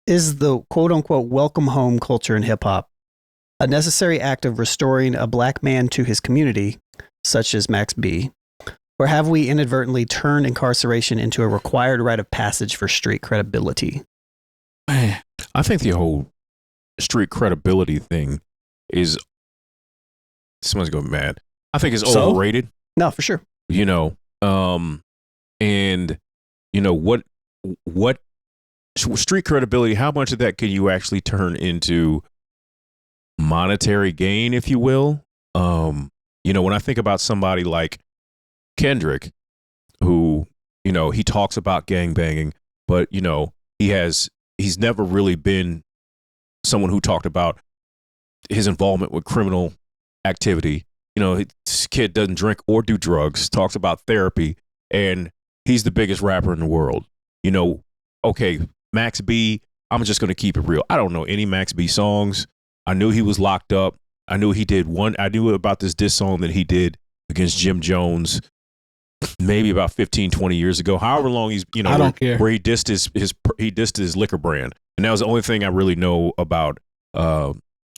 Is the quote-unquote welcome home culture in hip-hop a necessary act of restoring a black man to his community, such as Max B, or have we inadvertently turned incarceration into a required rite of passage for street credibility? Man, I think the whole street credibility thing is, someone's going mad. I think it's overrated. No, for sure. You know, and you know what street credibility, how much of that can you actually turn into monetary gain, if you will? You know, when I think about somebody like Kendrick, who, you know, he talks about gangbanging, but, you know, he's never really been someone who talked about his involvement with criminal activity. You know, this kid doesn't drink or do drugs, talks about therapy, and he's the biggest rapper in the world. You know, okay, Max B, I'm just going to keep it real. I don't know any Max B songs. I knew he was locked up. I knew he did one. I knew about this diss song that he did against Jim Jones maybe about 15, 20 years ago. However long he's, you know, I don't care. where he dissed his liquor brand. And that was the only thing I really know about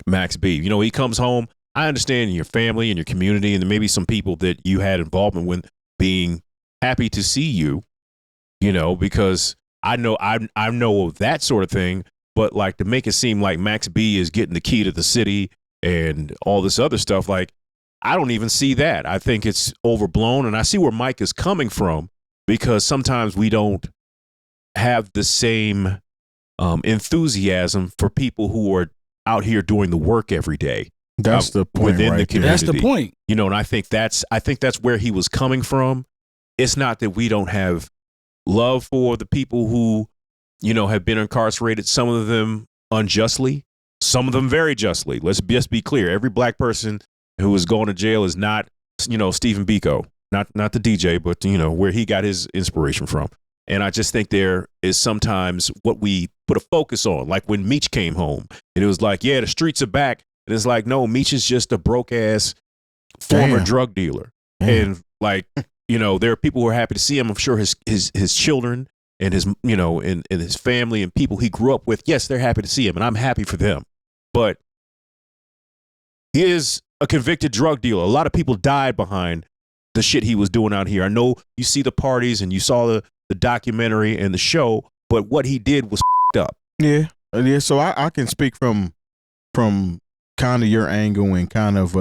Max B. You know, he comes home. I understand your family and your community and maybe some people that you had involvement with being happy to see you, you know, because I know of that sort of thing. But like to make it seem like Max B is getting the key to the city and all this other stuff, like I don't even see that. I think it's overblown, and I see where Mike is coming from because sometimes we don't have the same enthusiasm for people who are out here doing the work every day. That's the point within right the community. That's the point. You know, and I think that's where he was coming from. It's not that we don't have love for the people who, you know, have been incarcerated, some of them unjustly, some of them very justly. Let's just be clear. Every black person who is going to jail is not, you know, Stephen Biko, not the DJ, but, you know, where he got his inspiration from. And I just think there is sometimes what we put a focus on, like when Meech came home and it was like, yeah, the streets are back. And it's like, no, Meech is just a broke ass former drug dealer. And like, you know, there are people who are happy to see him. I'm sure his children and his, you know, and his family and people he grew up with. Yes, they're happy to see him and I'm happy for them. But he is a convicted drug dealer. A lot of people died behind the shit he was doing out here. I know you see the parties and you saw the documentary and the show, but what he did was up. Yeah. So I can speak from kind of your angle and kind of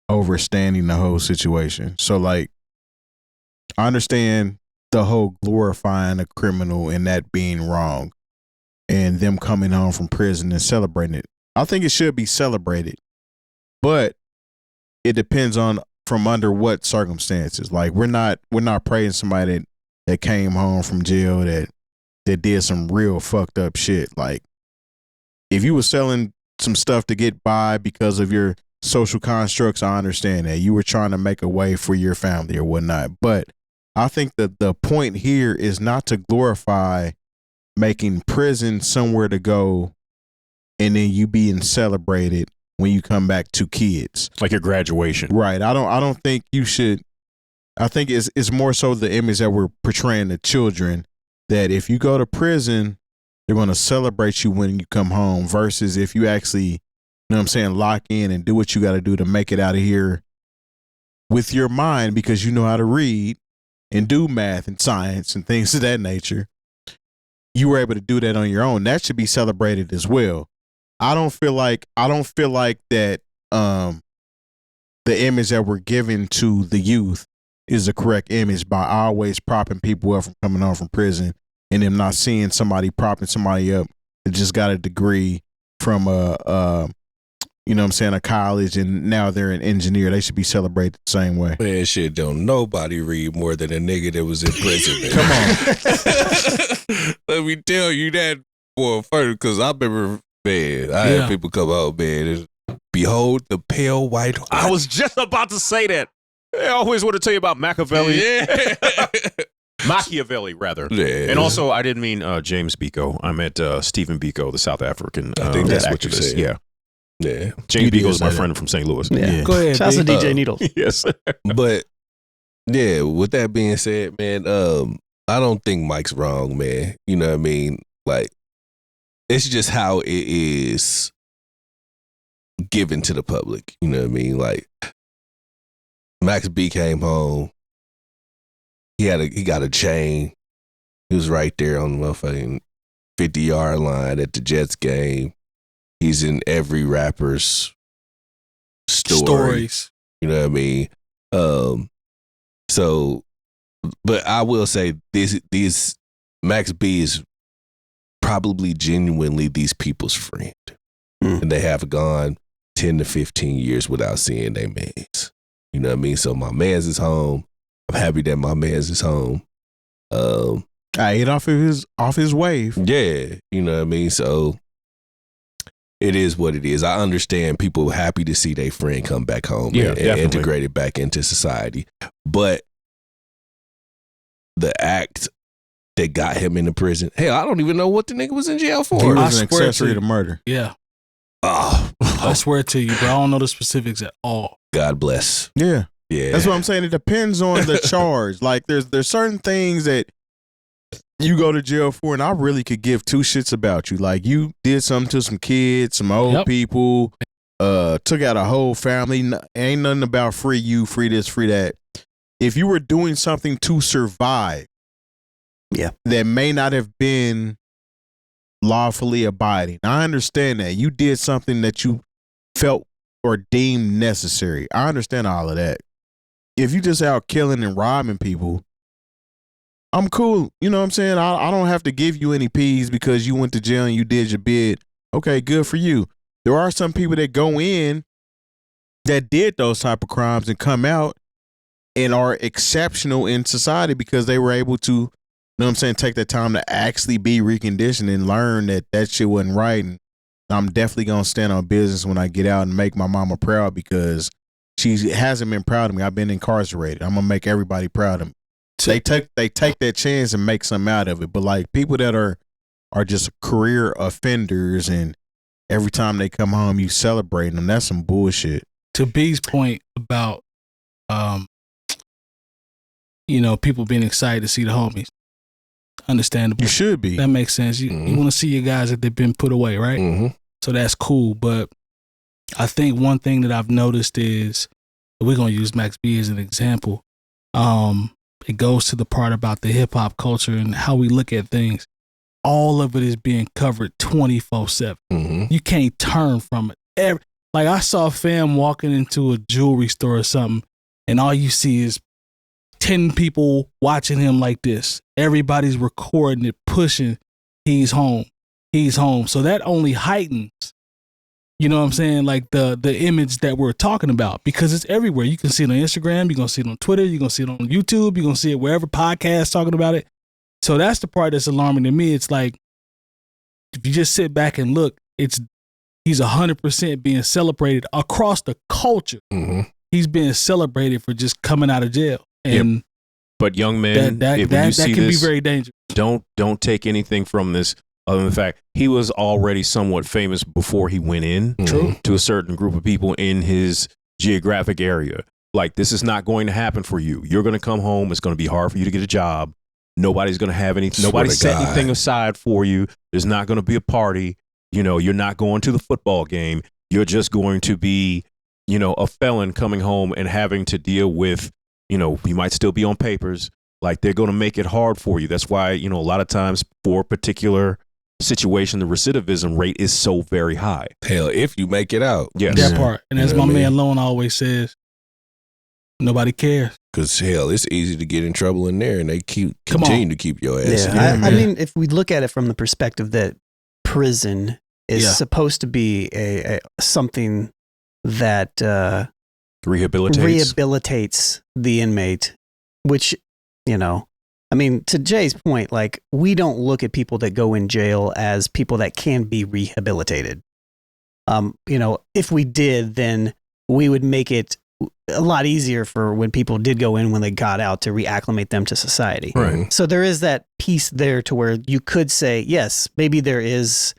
overstanding the whole situation. So like, I understand the whole glorifying a criminal and that being wrong and them coming home from prison and celebrating it. I think it should be celebrated, but it depends on from under what circumstances. Like we're not praising somebody that came home from jail that did some real fucked up shit. Like if you were selling some stuff to get by because of your social constructs, I understand that you were trying to make a way for your family or whatnot. But I think that the point here is not to glorify making prison somewhere to go and then you being celebrated when you come back to kids. Like your graduation. Right. I don't think you should. I think it's more so the image that we're portraying to children that if you go to prison, they're going to celebrate you when you come home versus if you actually, you know what I'm saying, lock in and do what you got to do to make it out of here with your mind because you know how to read and do math and science and things of that nature. You were able to do that on your own. That should be celebrated as well. I don't feel like that the image that we're giving to the youth is the correct image by always propping people up from coming home from prison and them not seeing somebody propping somebody up that just got a degree from you know what I'm saying, a college and now they're an engineer. They should be celebrated the same way. Man, shit, don't nobody read more than a nigga that was in prison. Come on. Let me tell you that for a first, because I remember, man, I had people come out, man, behold the pale white horse. I was just about to say that. I always want to tell you about Machiavelli. Yeah. Machiavelli, rather. Yeah. And also, I didn't mean James Biko. I meant Stephen Biko, the South African I think that's activist. what you said. Yeah. Yeah. James Biko is my friend from St. Louis. Yeah. Yeah. Go ahead. Shouts to DJ Needles. Yes. But yeah, with that being said, man, I don't think Mike's wrong, man. You know what I mean? Like, it's just how it is given to the public. You know what I mean? Like, Max B came home. He got a chain. He was right there on the motherfucking 50-yard line at the Jets game. He's in every rapper's stories. You know what I mean? So, but I will say these Max B is probably genuinely these people's friend. And they have gone 10 to 15 years without seeing their mans. You know what I mean? So my man's is home. I'm happy that my man's is home. I ate off his wave. Yeah, you know what I mean? So it is what it is. I understand people happy to see their friend come back home and integrate it back into society. But the act that got him into prison, hell, I don't even know what the nigga was in jail for. He was an accessory to murder. Yeah. Oh, I swear to you, bro. I don't know the specifics at all. God bless. Yeah. Yeah. That's what I'm saying. It depends on the charge. Like there's certain things that you go to jail for, and I really could give two shits about you. Like you did something to some kids, some old people, took out a whole family. Ain't nothing about free you, free this, free that. If you were doing something to survive, that may not have been lawfully abiding. I understand that. You did something that you felt or deemed necessary. I understand all of that. If you just out killing and robbing people, I'm cool. You know what I'm saying? I don't have to give you any P's because you went to jail and you did your bid. Okay, good for you. There are some people that go in that did those type of crimes and come out and are exceptional in society because they were able to, you know what I'm saying, take the time to actually be reconditioned and learn that shit wasn't right. And I'm definitely going to stand on business when I get out and make my mama proud because she hasn't been proud of me. I've been incarcerated. I'm going to make everybody proud of me. They take that chance and make something out of it. But like people that are just career offenders and every time they come home you celebrate them, that's some bullshit. To B's point about people being excited to see the homies. Understandable. You should be. That makes sense. You want to see your guys that they've been put away, right? Mm-hmm. So that's cool. But I think one thing that I've noticed is, we're going to use Max B as an example. It goes to the part about the hip hop culture and how we look at things. All of it is being covered 24/7. Mm-hmm. You can't turn from it. Like I saw fam walking into a jewelry store or something, and all you see is 10 people watching him like this. Everybody's recording it, pushing. He's home. He's home. So that only heightens, you know what I'm saying? Like the image that we're talking about, because it's everywhere. You can see it on Instagram. You're going to see it on Twitter. You're going to see it on YouTube. You're going to see it wherever podcasts talking about it. So that's the part that's alarming to me. It's like, if you just sit back and look, he's 100% being celebrated across the culture. Mm-hmm. He's being celebrated for just coming out of jail. And but young men, that can be very dangerous. Don't take anything from this other than the fact he was already somewhat famous before he went in to a certain group of people in his geographic area. Like, this is not going to happen for you. You're going to come home. It's going to be hard for you to get a job. Nobody's going to have anything. Nobody set anything aside for you. There's not going to be a party. You're not going to the football game. You're just going to be, a felon coming home and having to deal with, you might still be on papers. Like, they're going to make it hard for you. That's why, a lot of times for a particular situation, the recidivism rate is so very high. Hell, if you make it out. Yes. That part. And as my man Lone always says, nobody cares. Because, hell, it's easy to get in trouble in there, and they continue to keep your ass. Yeah, I mean, if we look at it from the perspective that prison is supposed to be a something that rehabilitates the inmate, which, I mean, to Jay's point, like, we don't look at people that go in jail as people that can be rehabilitated. If we did, then we would make it a lot easier for when people did go in when they got out to reacclimate them to society. Right. So there is that piece there to where you could say, yes, maybe it is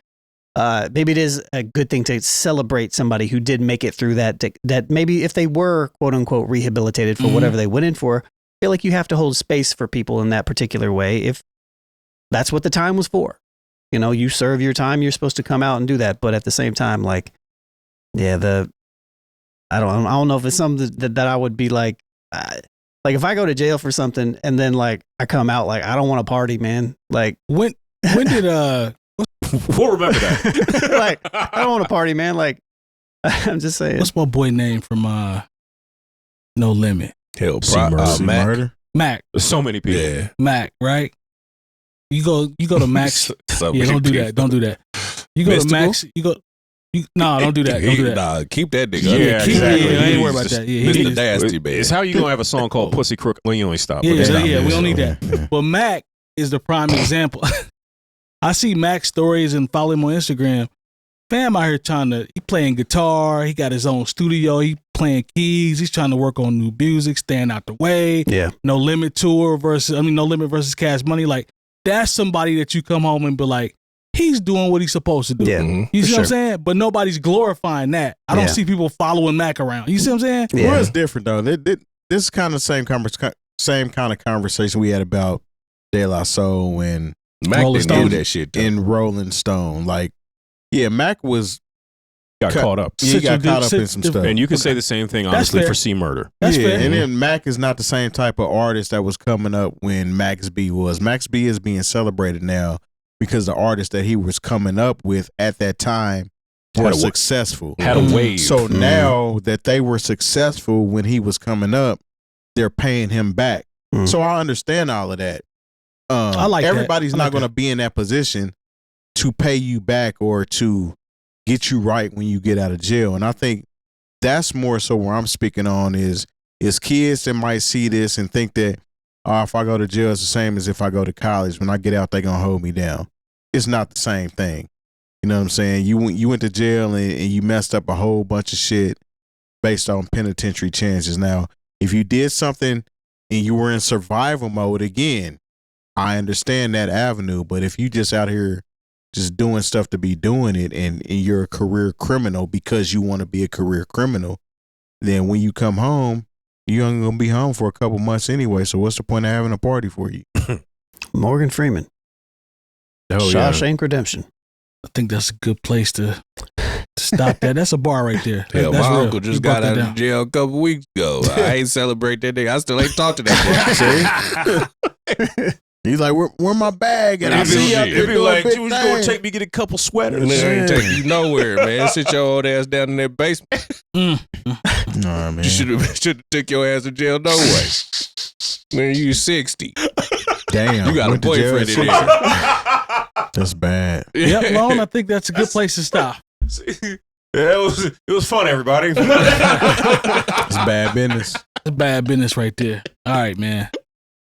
a good thing to celebrate somebody who did make it through that maybe if they were quote unquote rehabilitated for whatever they went in for, feel like you have to hold space for people in that particular way if that's what the time was for. You know, you serve your time, you're supposed to come out and do that. But at the same time, like, yeah, I don't know if it's something that I would be like if I go to jail for something and then like I come out like I don't want to party, man. Like when did We'll remember that. like I don't want to party, man. Like I'm just saying. what's my boy name from No Limit? Hell, See Mac. murder. Mac. There's so many people. Yeah. Mac, right? You go to Max. So Yeah, many don't do people. that. Don't do that. You go Mystical? to Max. No, don't do that. Don't do that. Nah, keep that nigga. Yeah, keep, exactly. yeah, I ain't He's worried about just that. Yeah, he Mr. is. Nasty man. It's how you gonna have a song called Pussy Crook when you only stop. Yeah, But it's not we this. don't need that. Yeah. But Mac is the prime example. I see Mac's stories and follow him on Instagram. Fam out here he playing guitar. He got his own studio. He playing keys. He's trying to work on new music, staying out the way. Yeah. No Limit tour No Limit versus Cash Money. Like, that's somebody that you come home and be like, he's doing what he's supposed to do. Yeah. Mhm. You For see what I'm sure. saying? But nobody's glorifying that. I don't Yeah. see people following Mac around. You see what I'm saying? Yeah. Well, it's different though. This is kind of the same kind of conversation we had about De La Soul and Mac Rolling didn't do Stone. that shit. Though. in Rolling Stone. Like, yeah, Mac was Got caught up. he got caught up in some stuff. And you can say the same thing, honestly, fair. for C Murder. That's yeah, fair. and then Mac is not the same type of artist that was coming up when Max B was. Max B is being celebrated now because the artists that he was coming up with at that time were Had a- successful. Had a wave. So now that they were successful when he was coming up, they're paying him back. Mm. So I understand all of that. I like that. Everybody's I not like going to that. be in that position to pay you back or to get you right when you get out of jail. And I think that's more so where I'm speaking on is kids that might see this and think that, if I go to jail, it's the same as if I go to college. When I get out, they're going to hold me down. It's not the same thing. You know what I'm saying? You went to jail and you messed up a whole bunch of shit based on penitentiary changes. Now, if you did something and you were in survival mode, again, I understand that avenue. But if you just out here just doing stuff to be doing it and you're a career criminal because you want to be a career criminal, then when you come home, you're only going to be home for a couple months anyway. So what's the point of having a party for you? Morgan Freeman. Oh, yeah. Shawshank Redemption. I think that's a good place to stop that. That's a bar right there. Hell, That's my real. uncle You just broke got that out of down. jail a couple weeks ago. I ain't celebrate that nigga. I still ain't talked to that boy. He's like, where my bag? And I It'd see be, you out there it'd be doing like, big you was going to things. take me to get a couple sweaters. And they ain't take you nowhere, man. Sit your old ass down in that basement. Nah, man. You should have took your ass to jail no way. Man, you 60. Damn. You got a went to jail boyfriend at in 60. there. That's bad. Yep, Lone, I think that's a good place to stop. Yeah, it was fun, everybody. It's bad business. That's bad business right there. All right, man.